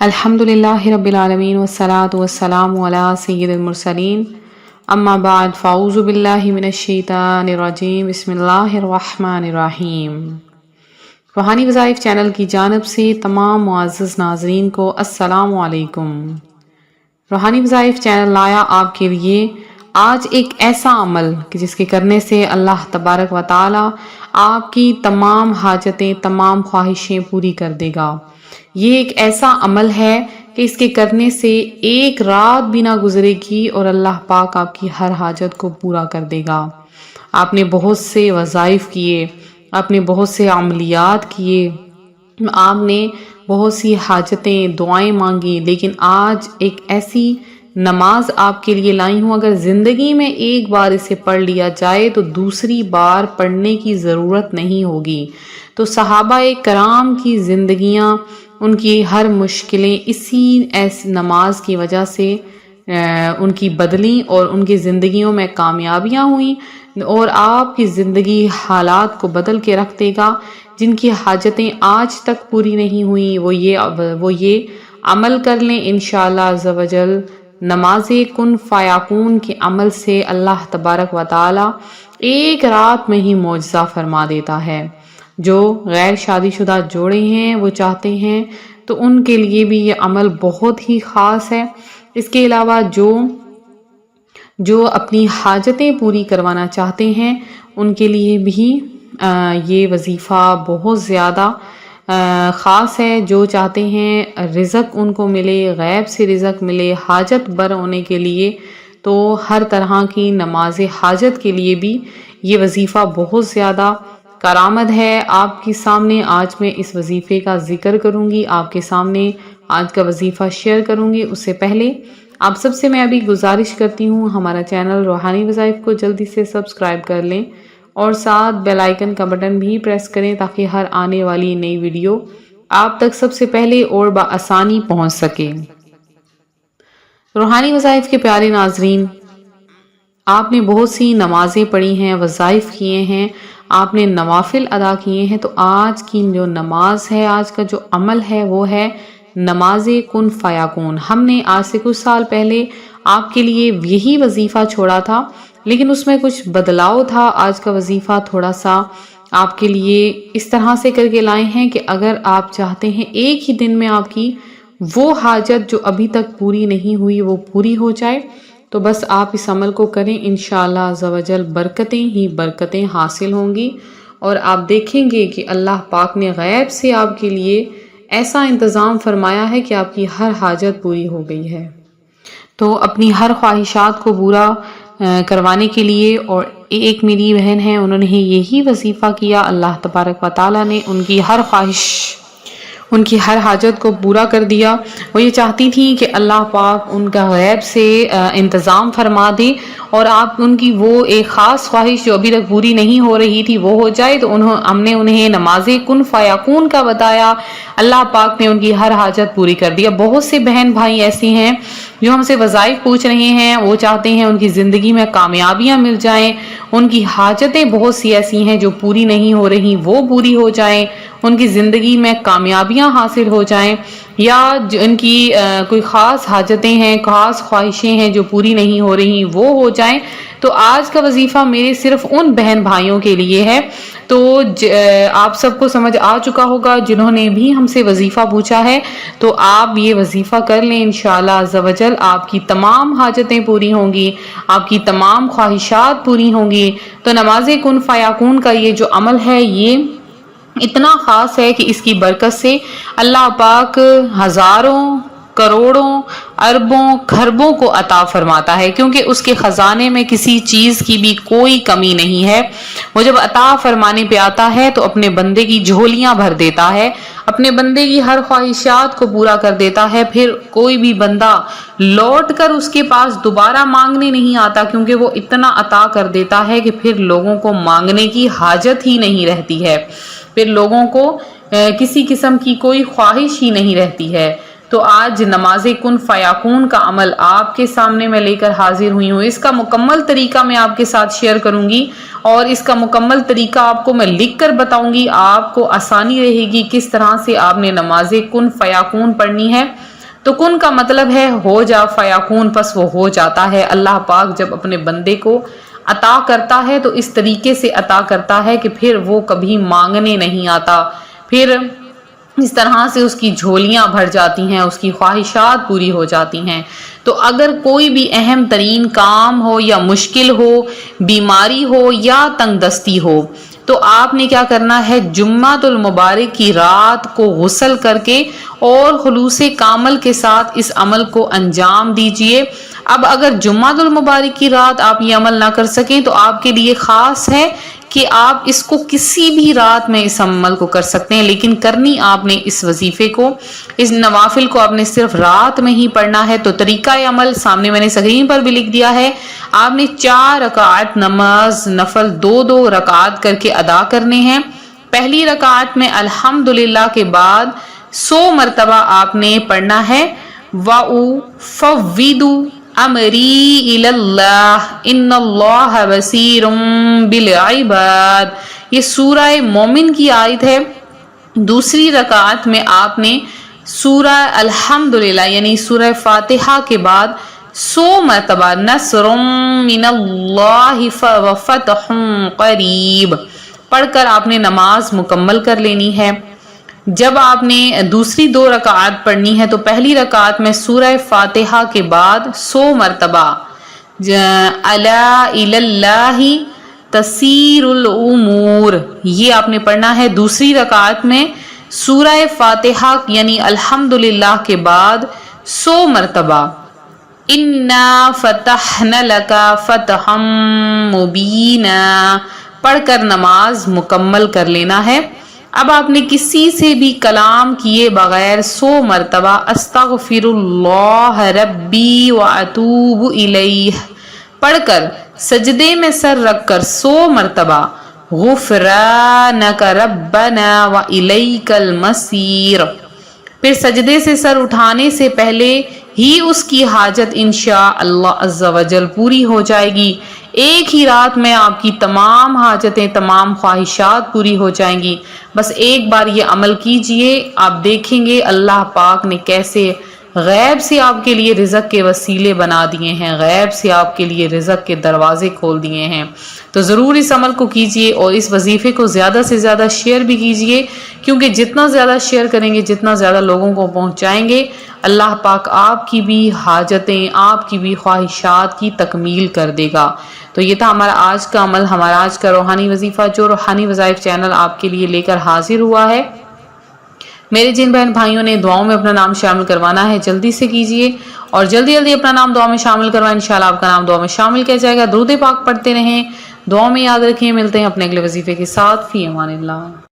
الحمدللہ رب العالمین والصلاة والسلام علی سید المرسلین اما بعد فاعوذ باللہ من الشیطان الرجیم بسم اللہ الرحمن الرحیم۔ روحانی وظائف چینل کی جانب سے تمام معزز ناظرین کو السلام علیکم۔ روحانی وظائف چینل لایا آپ کے لیے آج ایک ایسا عمل کہ جس کے کرنے سے اللہ تبارک و تعالی آپ کی تمام حاجتیں، تمام خواہشیں پوری کر دے گا۔ یہ ایک ایسا عمل ہے کہ اس کے کرنے سے ایک رات بھی نہ گزرے گی اور اللہ پاک آپ کی ہر حاجت کو پورا کر دے گا۔ آپ نے بہت سے وظائف کیے، آپ نے بہت سے عملیات کیے، آپ نے بہت سی حاجتیں، دعائیں مانگی، لیکن آج ایک ایسی نماز آپ کے لیے لائی ہوں، اگر زندگی میں ایک بار اسے پڑھ لیا جائے تو دوسری بار پڑھنے کی ضرورت نہیں ہوگی۔ تو صحابہ کرام کی زندگیاں، ان کی ہر مشکلیں اسی ایسی نماز کی وجہ سے ان کی بدلیں اور ان کی زندگیوں میں کامیابیاں ہوئیں، اور آپ کی زندگی حالات کو بدل کے رکھ دے گا۔ جن کی حاجتیں آج تک پوری نہیں ہوئیں وہ یہ عمل کر لیں انشاءاللہ عز و جل۔ نماز کن فیکون کے عمل سے اللہ تبارک و تعالی ایک رات میں ہی معجزہ فرما دیتا ہے۔ جو غیر شادی شدہ جوڑے ہیں وہ چاہتے ہیں تو ان کے لیے بھی یہ عمل بہت ہی خاص ہے۔ اس کے علاوہ جو اپنی حاجتیں پوری کروانا چاہتے ہیں ان کے لیے بھی یہ وظیفہ بہت زیادہ خاص ہے۔ جو چاہتے ہیں رزق ان کو ملے، غیب سے رزق ملے، حاجت بر ہونے کے لیے، تو ہر طرح کی نماز حاجت کے لیے بھی یہ وظیفہ بہت زیادہ کارآمد ہے۔ آپ کے سامنے آج میں اس وظیفے کا ذکر کروں گی، آپ کے سامنے آج کا وظیفہ شیئر کروں گی۔ اس سے پہلے آپ سب سے میں ابھی گزارش کرتی ہوں، ہمارا چینل روحانی وظائف کو جلدی سے سبسکرائب کر لیں اور ساتھ بیل آئیکن کا بٹن بھی پریس کریں تاکہ ہر آنے والی نئی ویڈیو آپ تک سب سے پہلے اور بآسانی پہنچ سکے۔ روحانی وظائف کے پیارے ناظرین، آپ نے بہت سی نمازیں پڑھی ہیں، وظائف کیے ہیں، آپ نے نوافل ادا کیے ہیں، تو آج کی جو نماز ہے، آج کا جو عمل ہے وہ ہے نماز کن فیکون۔ ہم نے آج سے کچھ سال پہلے آپ کے لیے یہی وظیفہ چھوڑا تھا، لیکن اس میں کچھ بدلاؤ تھا۔ آج کا وظیفہ تھوڑا سا آپ کے لیے اس طرح سے کر کے لائے ہیں کہ اگر آپ چاہتے ہیں ایک ہی دن میں آپ کی وہ حاجت جو ابھی تک پوری نہیں ہوئی وہ پوری ہو جائے، تو بس آپ اس عمل کو کریں، انشاءاللہ عز و جل برکتیں ہی برکتیں حاصل ہوں گی، اور آپ دیکھیں گے کہ اللہ پاک نے غیب سے آپ کے لیے ایسا انتظام فرمایا ہے کہ آپ کی ہر حاجت پوری ہو گئی ہے۔ تو اپنی ہر خواہشات کو پورا کروانے کے لیے، اور ایک میری بہن ہے، انہوں نے یہی وظیفہ کیا، اللہ تبارک و تعالیٰ نے ان کی ہر خواہش، ان کی ہر حاجت کو پورا کر دیا۔ وہ یہ چاہتی تھیں کہ اللہ پاک ان کا غیب سے انتظام فرما دے اور آپ ان کی وہ ایک خاص خواہش جو ابھی تک پوری نہیں ہو رہی تھی وہ ہو جائے، تو ہم نے انہیں نماز کن فیکون کا بتایا، اللہ پاک نے ان کی ہر حاجت پوری کر دیا۔ بہت سے بہن بھائی ایسے ہیں جو ہم سے وظائف پوچھ رہے ہیں، وہ چاہتے ہیں ان کی زندگی میں کامیابیاں مل جائیں، ان کی حاجتیں بہت سی ایسی ہیں جو پوری نہیں ہو رہی وہ پوری ہو جائیں، ان کی زندگی میں کامیابیاں حاصل ہو جائیں، یا ان کی کوئی خاص حاجتیں ہیں، خاص خواہشیں ہیں جو پوری نہیں ہو رہی وہ ہو جائیں۔ تو آج کا وظیفہ میرے صرف ان بہن بھائیوں کے لیے ہے۔ تو آپ سب کو سمجھ آ چکا ہوگا، جنہوں نے بھی ہم سے وظیفہ پوچھا ہے، تو آپ یہ وظیفہ کر لیں، انشاءاللہ عز و جل آپ کی تمام حاجتیں پوری ہوں گی، آپ کی تمام خواہشات پوری ہوں گی۔ تو نماز کن فیکون کا یہ جو عمل ہے یہ اتنا خاص ہے کہ اس کی برکت سے اللہ پاک ہزاروں، کروڑوں، اربوں، کھربوں کو عطا فرماتا ہے، کیونکہ اس کے خزانے میں کسی چیز کی بھی کوئی کمی نہیں ہے۔ وہ جب عطا فرمانے پہ آتا ہے تو اپنے بندے کی جھولیاں بھر دیتا ہے، اپنے بندے کی ہر خواہشات کو پورا کر دیتا ہے۔ پھر کوئی بھی بندہ لوٹ کر اس کے پاس دوبارہ مانگنے نہیں آتا، کیونکہ وہ اتنا عطا کر دیتا ہے کہ پھر لوگوں کو مانگنے کی حاجت ہی نہیں رہتی ہے، پھر لوگوں کو کسی قسم کی کوئی خواہش ہی نہیں رہتی ہے۔ تو آج نماز کن فیکون کا عمل آپ کے سامنے میں لے کر حاضر ہوئی ہوں۔ اس کا مکمل طریقہ میں آپ کے ساتھ شیئر کروں گی، اور اس کا مکمل طریقہ آپ کو میں لکھ کر بتاؤں گی، آپ کو آسانی رہے گی کس طرح سے آپ نے نماز کن فیکون پڑھنی ہے۔ تو کن کا مطلب ہے ہو جا، فیکون پس وہ ہو جاتا ہے۔ اللہ پاک جب اپنے بندے کو عطا کرتا ہے تو اس طریقے سے عطا کرتا ہے کہ پھر وہ کبھی مانگنے نہیں آتا، پھر اس طرح سے اس کی جھولیاں بھر جاتی ہیں، اس کی خواہشات پوری ہو جاتی ہیں۔ تو اگر کوئی بھی اہم ترین کام ہو یا مشکل ہو، بیماری ہو یا تنگ دستی ہو، تو آپ نے کیا کرنا ہے، جمعۃ المبارک کی رات کو غسل کر کے اور خلوص کامل کے ساتھ اس عمل کو انجام دیجئے۔ اب اگر جمعۃ المبارک کی رات آپ یہ عمل نہ کر سکیں تو آپ کے لیے خاص ہے کہ آپ اس کو کسی بھی رات میں اس عمل کو کر سکتے ہیں، لیکن کرنی آپ نے اس وظیفے کو، اس نوافل کو آپ نے صرف رات میں ہی پڑھنا ہے۔ تو طریقہ عمل سامنے میں نے اسکرین پر بھی لکھ دیا ہے۔ آپ نے 4 رکعت نماز نفل 2 رکعت کر کے ادا کرنے ہیں۔ پہلی رکعت میں الحمدللہ کے بعد 100 مرتبہ آپ نے پڑھنا ہے، وَأُفَوِّضُ امری الی اللہ ان اللہ بصیر بالعباد، یہ سورہ مومن کی آیت ہے۔ دوسری رکعت میں آپ نے سورہ الحمدللہ یعنی سورہ فاتحہ کے بعد 100 مرتبہ نصر من اللہ وفتح قریب پڑھ کر آپ نے نماز مکمل کر لینی ہے۔ جب آپ نے دوسری 2 رکعات پڑھنی ہے تو پہلی رکعت میں سورہ فاتحہ کے بعد 100 مرتبہ الا الی اللہ تسیر الامور یہ آپ نے پڑھنا ہے۔ دوسری رکعت میں سورہ فاتحہ یعنی الحمدللہ کے بعد 100 مرتبہ انا فتحنا لک فتحا مبینا پڑھ کر نماز مکمل کر لینا ہے۔ اب آپ نے کسی سے بھی کلام کیے بغیر 100 مرتبہ استغفر اللہ ربی واتوب الیہ پڑھ کر سجدے میں سر رکھ کر 100 مرتبہ غفرانک ربنا والیک المصیر، پھر سجدے سے سر اٹھانے سے پہلے ہی اس کی حاجت انشاءاللہ عز و جل پوری ہو جائے گی۔ ایک ہی رات میں آپ کی تمام حاجتیں، تمام خواہشات پوری ہو جائیں گی۔ بس ایک بار یہ عمل کیجئے، آپ دیکھیں گے اللہ پاک نے کیسے غیب سے آپ کے لیے رزق کے وسیلے بنا دیے ہیں، غیب سے آپ کے لیے رزق کے دروازے کھول دیے ہیں۔ تو ضرور اس عمل کو کیجئے اور اس وظیفے کو زیادہ سے زیادہ شیئر بھی کیجئے، کیونکہ جتنا زیادہ شیئر کریں گے، جتنا زیادہ لوگوں کو پہنچائیں گے، اللہ پاک آپ کی بھی حاجتیں، آپ کی بھی خواہشات کی تکمیل کر دے گا۔ تو یہ تھا ہمارا آج کا عمل، ہمارا آج کا روحانی وظیفہ جو روحانی وظائف چینل آپ کے لیے لے کر حاضر ہوا ہے۔ میرے جن بہن بھائیوں نے دعاؤں میں اپنا نام شامل کروانا ہے جلدی سے کیجئے اور جلدی جلدی اپنا نام دعا میں شامل کروائیں، انشاءاللہ آپ کا نام دعا میں شامل کیا جائے گا۔ درود پاک پڑھتے رہیں، دعا میں یاد رکھیں۔ ملتے ہیں اپنے اگلے وظیفے کے ساتھ، فی امان اللہ۔